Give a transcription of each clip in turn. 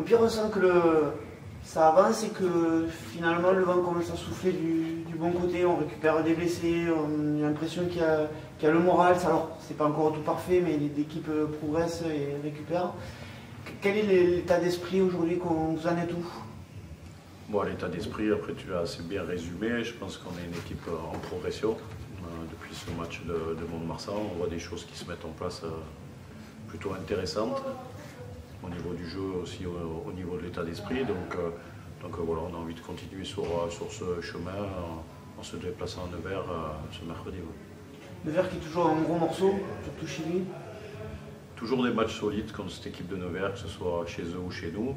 Pierre, on sent que ça avance et que finalement le vent commence à souffler du bon côté, on récupère des blessés, on a l'impression qu'il y a le moral, alors c'est pas encore tout parfait, mais l'équipe progresse et récupère. Quel est l'état d'esprit aujourd'hui, vous en êtes où? Bon, l'état d'esprit, après tu l'as assez bien résumé, je pense qu'on est une équipe en progression. Depuis ce match de Mont-de-Marsan, on voit des choses qui se mettent en place plutôt intéressantes au niveau du jeu, aussi au niveau de l'état d'esprit. Donc voilà, on a envie de continuer sur ce chemin en se déplaçant à Nevers ce mercredi. Nevers qui est toujours un gros morceau, surtout chez lui. Toujours des matchs solides contre cette équipe de Nevers, que ce soit chez eux ou chez nous.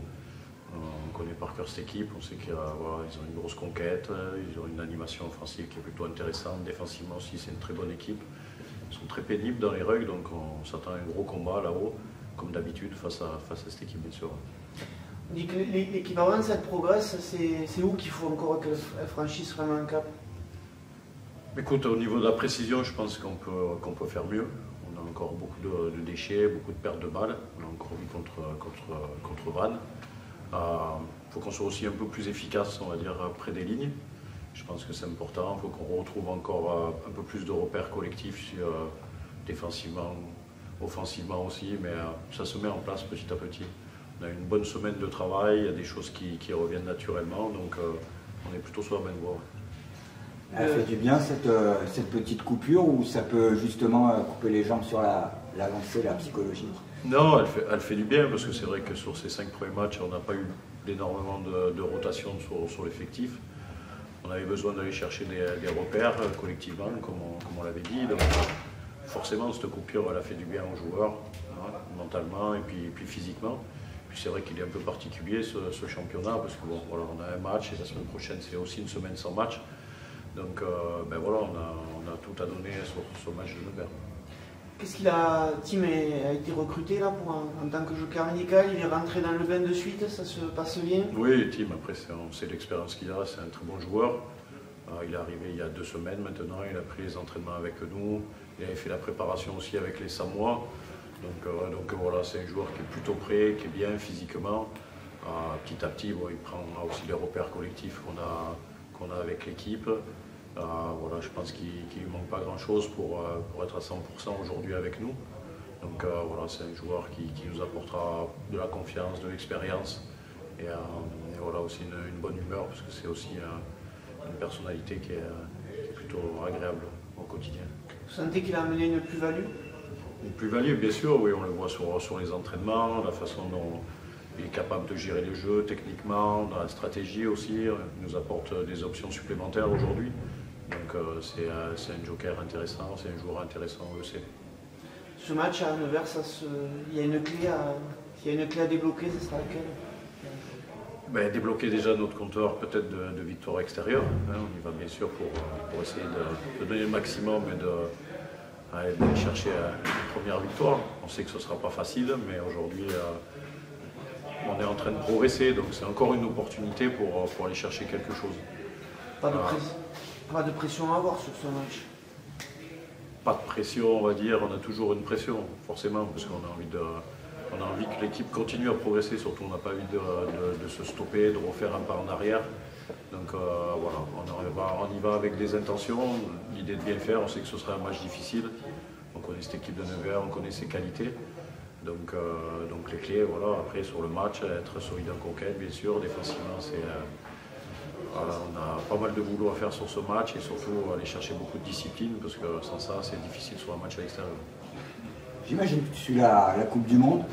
On connaît par cœur cette équipe, on sait qu'ils ont une grosse conquête, ils ont une animation offensive qui est plutôt intéressante, défensivement aussi c'est une très bonne équipe. Ils sont très pénibles dans les rugs, donc on s'attend à un gros combat là-haut, comme d'habitude face à cette équipe bien sûr. On dit que l'équipe avance, elle progresse, c'est où qu'il faut encore qu'elle franchisse vraiment un cap? Écoute, au niveau de la précision, je pense qu'on peut faire mieux. On a encore beaucoup de déchets, beaucoup de pertes de balles, on a encore vu contre Vannes. Il faut qu'on soit aussi un peu plus efficace, on va dire, près des lignes. Je pense que c'est important. Il faut qu'on retrouve encore un peu plus de repères collectifs défensivement, offensivement aussi, mais ça se met en place petit à petit. On a une bonne semaine de travail, il y a des choses qui reviennent naturellement, donc on est plutôt sur la bonne voie. Elle fait du bien cette petite coupure, ou ça peut justement couper les jambes sur la lancée, la psychologique? Non, elle fait du bien, parce que c'est vrai que sur ces 5 premiers matchs, on n'a pas eu énormément de rotation sur l'effectif. On avait besoin d'aller chercher des repères collectivement, comme on l'avait dit. Donc, forcément, cette coupure, elle a fait du bien aux joueurs, mentalement et puis physiquement. Puis c'est vrai qu'il est un peu particulier ce championnat, parce que bon, voilà, on a un match et la semaine prochaine, c'est aussi une semaine sans match. Donc ben voilà, on a tout à donner sur ce match de Nevers. Qu'est-ce qu'il a, Tim a été recruté là en tant que joker médical, il est rentré dans le bain de suite, ça se passe bien? Oui, Tim, après on sait l'expérience qu'il a, c'est un très bon joueur. Il est arrivé il y a 2 semaines maintenant, il a pris les entraînements avec nous, il avait fait la préparation aussi avec les Samois. Donc voilà, c'est un joueur qui est plutôt prêt, qui est bien physiquement. Petit à petit, bon, il prend aussi les repères collectifs qu'on a avec l'équipe. Voilà, je pense qu'il ne lui manque pas grand-chose pour être à 100% aujourd'hui avec nous. Donc voilà, c'est un joueur qui nous apportera de la confiance, de l'expérience et voilà, aussi une bonne humeur, parce que c'est aussi une personnalité qui est plutôt agréable au quotidien. Vous sentez qu'il a amené une plus-value? Une plus-value, bien sûr, oui, on le voit sur les entraînements, la façon dont il est capable de gérer le jeu techniquement, dans la stratégie aussi. Il nous apporte des options supplémentaires aujourd'hui. Donc c'est un joker intéressant, c'est un joueur intéressant, on le sait. Ce match à Nevers, il y a une clé à débloquer, ce sera laquelle? Ben, débloquer déjà notre compteur peut-être de victoire extérieure. Hein, on y va bien sûr pour essayer de donner le maximum et d'aller chercher une première victoire. On sait que ce ne sera pas facile, mais aujourd'hui on est en train de progresser, donc c'est encore une opportunité pour aller chercher quelque chose. Pas de pression à avoir sur ce match? Pas de pression, on va dire, on a toujours une pression, forcément, parce qu'on a envie que l'équipe continue à progresser, surtout on n'a pas envie de se stopper, de refaire un pas en arrière. Donc voilà, on y va avec des intentions, l'idée de bien faire, on sait que ce sera un match difficile. On connaît cette équipe de Nevers, on connaît ses qualités. Donc les clés, voilà, après sur le match, être solide en conquête, bien sûr, défensivement, voilà, on a pas mal de boulot à faire sur ce match et surtout aller chercher beaucoup de discipline, parce que sans ça, c'est difficile sur un match à l'extérieur. J'imagine que tu suis la Coupe du Monde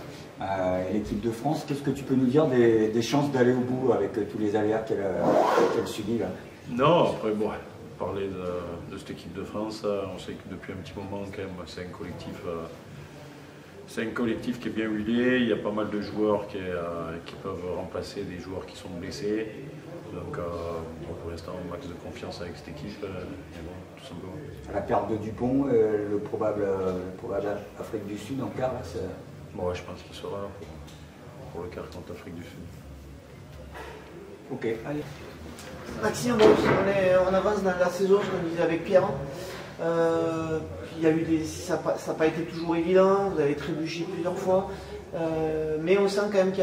et l'équipe de France. Qu'est-ce que tu peux nous dire des chances d'aller au bout avec tous les aléas qu'elle subit là? Non, après, bon, parler de cette équipe de France, on sait que depuis un petit moment, quand même, c'est un collectif. C'est un collectif qui est bien huilé, il y a pas mal de joueurs qui peuvent remplacer des joueurs qui sont blessés. Donc pour l'instant, un max de confiance avec cette équipe, bon, tout simplement. La perte de Dupont, le probable Afrique du Sud en quart, bon, ouais, je pense qu'il sera là pour le quart contre l'Afrique du Sud. Ok. Allez. Maxime, on avance dans la saison, ce qu'on disait avec Pierre. ça n'a pas été toujours évident, vous avez trébuché plusieurs fois, mais on sent quand même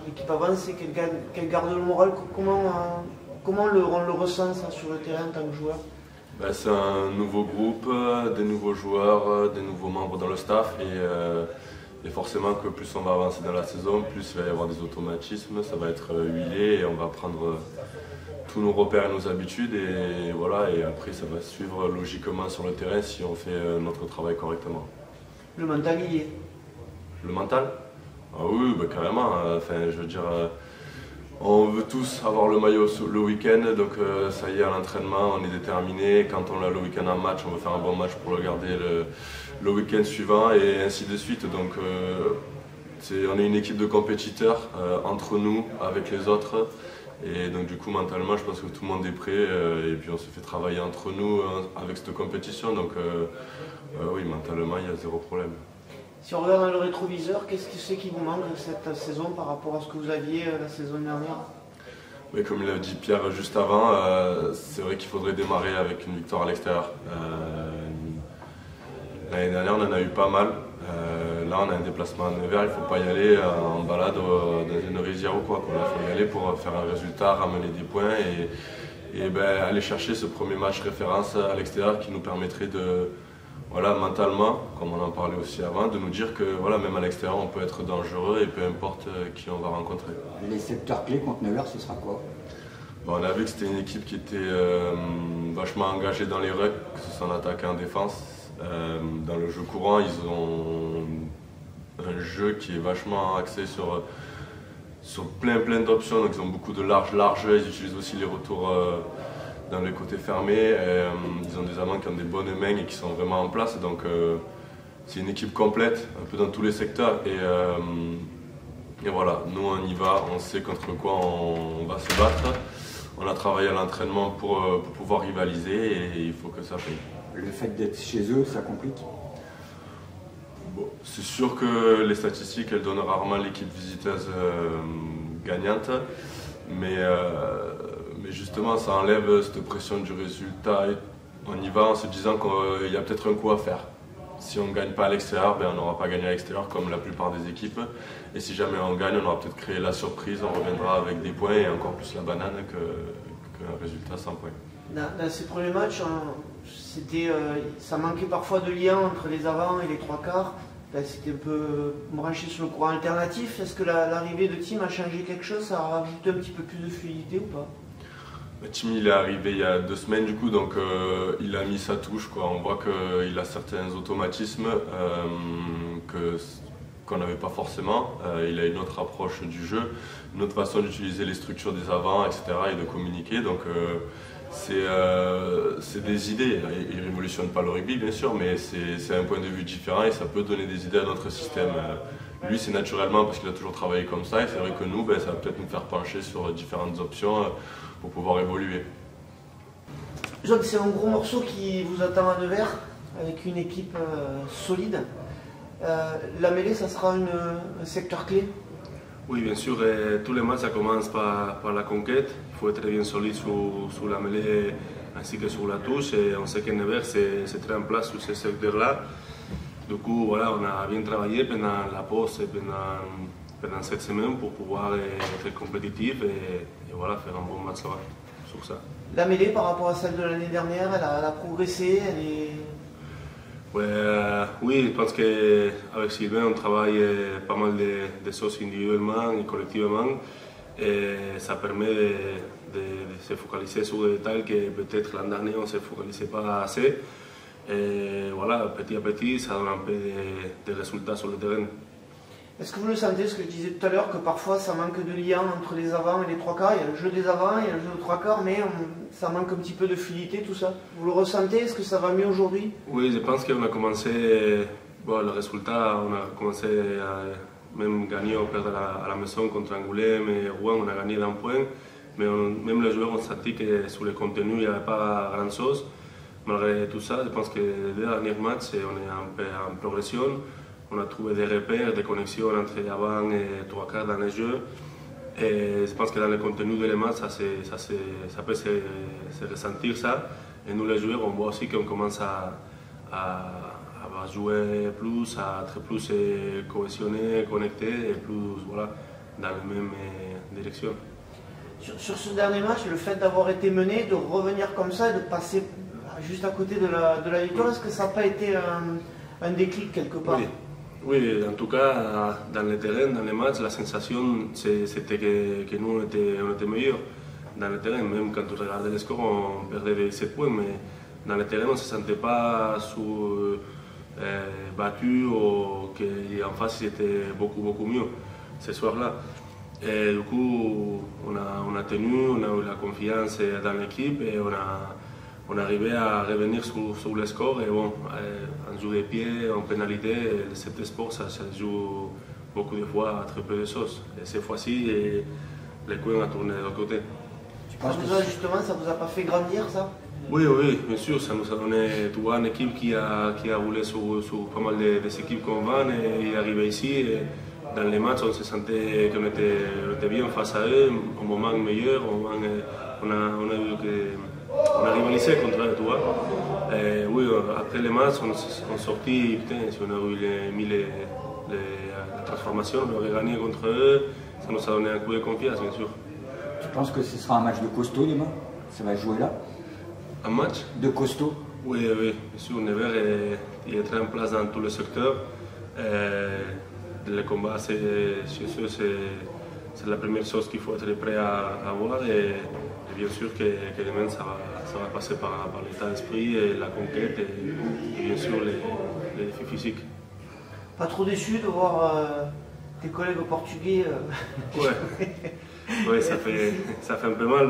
l'équipe avance et qu'elle garde le moral. Comment on le ressent ça, sur le terrain en tant que joueur? C'est un nouveau groupe, des nouveaux joueurs, des nouveaux membres dans le staff et forcément que plus on va avancer dans la saison, plus il va y avoir des automatismes, ça va être huilé et on va prendre tous nos repères et nos habitudes et voilà, et après ça va suivre logiquement sur le terrain si on fait notre travail correctement. Le mental y est? Le mental? Ah oui, carrément, enfin je veux dire, on veut tous avoir le maillot le week-end, donc ça y est, à l'entraînement on est déterminé, quand on a le week-end en match, on veut faire un bon match pour le garder le week-end suivant et ainsi de suite, donc on est une équipe de compétiteurs entre nous, avec les autres. Et donc du coup mentalement je pense que tout le monde est prêt et puis on se fait travailler entre nous avec cette compétition, donc oui, mentalement il y a zéro problème. Si on regarde dans le rétroviseur, qu'est-ce que c'est qui vous manque cette saison par rapport à ce que vous aviez la saison dernière? Oui, comme l'a dit Pierre juste avant, c'est vrai qu'il faudrait démarrer avec une victoire à l'extérieur. L'année dernière on en a eu pas mal. Là on a un déplacement à Nevers, il ne faut pas y aller en balade dans une rizière ou quoi. Il faut y aller pour faire un résultat, ramener des points et aller chercher ce premier match référence à l'extérieur qui nous permettrait de, mentalement, comme on en parlait aussi avant, de nous dire que même à l'extérieur on peut être dangereux et peu importe qui on va rencontrer. Les secteurs clés contre Nevers, ce sera quoi? On a vu que c'était une équipe qui était vachement engagée dans les rucks, que ce soit en attaque et en défense. Dans le jeu courant, ils ont un jeu qui est vachement axé sur plein d'options, donc ils ont beaucoup de larges, ils utilisent aussi les retours dans les côtés fermés, ils ont des amants qui ont des bonnes mains et qui sont vraiment en place, donc c'est une équipe complète, un peu dans tous les secteurs, et voilà, nous on y va, on sait contre quoi on va se battre, on a travaillé à l'entraînement pour pouvoir rivaliser et il faut que ça paye. Le fait d'être chez eux, ça complique? Bon, c'est sûr que les statistiques, elles donnent rarement l'équipe visiteuse gagnante, mais justement, ça enlève cette pression du résultat. On y va en se disant qu'il y a peut-être un coup à faire. Si on ne gagne pas à l'extérieur, on n'aura pas gagné à l'extérieur comme la plupart des équipes. Et si jamais on gagne, on aura peut-être créé la surprise, on reviendra avec des points et encore plus la banane qu'un résultat sans points. Dans ces premiers matchs, ça manquait parfois de lien entre les avants et les trois quarts. C'était un peu branché sur le courant alternatif. Est-ce que l'arrivée de Tim a changé quelque chose? Ça a rajouté un petit peu plus de fluidité ou pas? Tim il est arrivé il y a 2 semaines du coup, donc il a mis sa touche, quoi. On voit qu'il a certains automatismes qu'on n'avait pas forcément. Il a une autre approche du jeu, une autre façon d'utiliser les structures des avants, etc. et de communiquer. Donc c'est des idées. Il ne révolutionne pas le rugby bien sûr, mais c'est un point de vue différent et ça peut donner des idées à notre système. Lui c'est naturellement parce qu'il a toujours travaillé comme ça et c'est vrai que nous, ça va peut-être nous faire pencher sur différentes options pour pouvoir évoluer. Jacques, c'est un gros morceau qui vous attend à Nevers avec une équipe solide. La mêlée, ça sera un secteur clé? Oui, bien sûr, tous les matchs ça commence par la conquête. Il faut être bien solide sur la mêlée ainsi que sur la touche. Et on sait que Nevers c'est très en place sur ce secteur-là. Du coup, voilà, on a bien travaillé pendant la pause et pendant cette semaine pour pouvoir être compétitif et voilà, faire un bon match là sur ça. La mêlée par rapport à celle de l'année dernière, elle a progressé, elle est... Oui, je pense qu'avec Sylvain, on travaille pas mal de choses individuellement et collectivement. Et ça permet de se focaliser sur des détails que peut-être l'an dernier on ne se focalisait pas assez. Et voilà, petit à petit, ça donne un peu de résultats sur le terrain. Est-ce que vous le sentez, ce que je disais tout à l'heure, que parfois ça manque de lien entre les avants et les trois quarts? Il y a le jeu des avants, il y a le jeu des trois quarts, mais ça manque un petit peu de fluidité, tout ça. Vous le ressentez? Est-ce que ça va mieux aujourd'hui? Oui, je pense qu'on a commencé, le résultat, on a commencé à même gagner ou perdre à la maison contre Angoulême et Rouen, on a gagné d'un point. Mais même les joueurs ont senti que sur le contenu, il n'y avait pas grand-chose. Malgré tout ça, je pense que les 2 derniers matchs, on est un peu en progression. On a trouvé des repères, des connexions entre avant et trois quarts dans les jeux. Et je pense que dans le contenu de les matchs, ça peut se ressentir ça. Et nous les joueurs, on voit aussi qu'on commence à à jouer plus, à être plus cohésionné, connecté et plus voilà, dans la même direction. Sur ce dernier match, le fait d'avoir été mené, de revenir comme ça et de passer juste à côté de la victoire, est-ce que ça n'a pas été un déclic quelque part? Oui, en tout cas, dans le terrain, dans les matchs, la sensation c'était que nous on était meilleurs dans le terrain. Même quand on regardait les scores, on perdait des 7 points, mais dans le terrain, on ne se sentait pas battu ou qu'en face c'était beaucoup mieux ce soir-là. Et du coup, on a tenu, on a eu la confiance dans l'équipe et on arrivait à revenir sur le score. Et bon, en jeu de pied, en pénalité, cet sport, ça se joue beaucoup de fois à très peu de choses. Et cette fois-ci, le coin a tourné de l'autre côté. Justement, ça vous a pas fait grandir ça? Oui, bien sûr, ça nous a donné, tu vois, une équipe qui a roulé sur pas mal des équipes comme Van et il est arrivé ici. Et dans les matchs, on se sentait qu'on était bien face à eux, au moment meilleur, on a rivalisé contre eux, tu vois. Et oui, après les matchs, on sortit, putain, si on avait mis la transformation, on aurait gagné contre eux, ça nous a donné un coup de confiance, bien sûr. Tu penses que ce sera un match de costaud demain? Ça va jouer là? Un match de costaud? Oui, bien sûr. Nevers est très en place dans tout le secteur. Le combat, chez eux, c'est la première chose qu'il faut être prêt à voir. Et bien sûr que demain, ça va passer par l'état d'esprit, et la conquête et bien sûr les défis physiques. Pas trop déçu de voir tes collègues portugais Oui, ça fait un peu mal,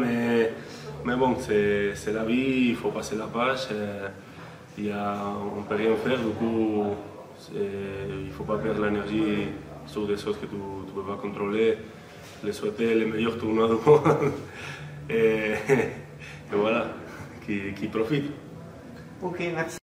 mais bon, c'est la vie, il faut passer la page. On ne peut rien faire, du coup, il ne faut pas perdre l'énergie sur des choses que tu ne peux pas contrôler. Les souhaiter les meilleurs tournois du monde et voilà, qui profitent. Ok, merci.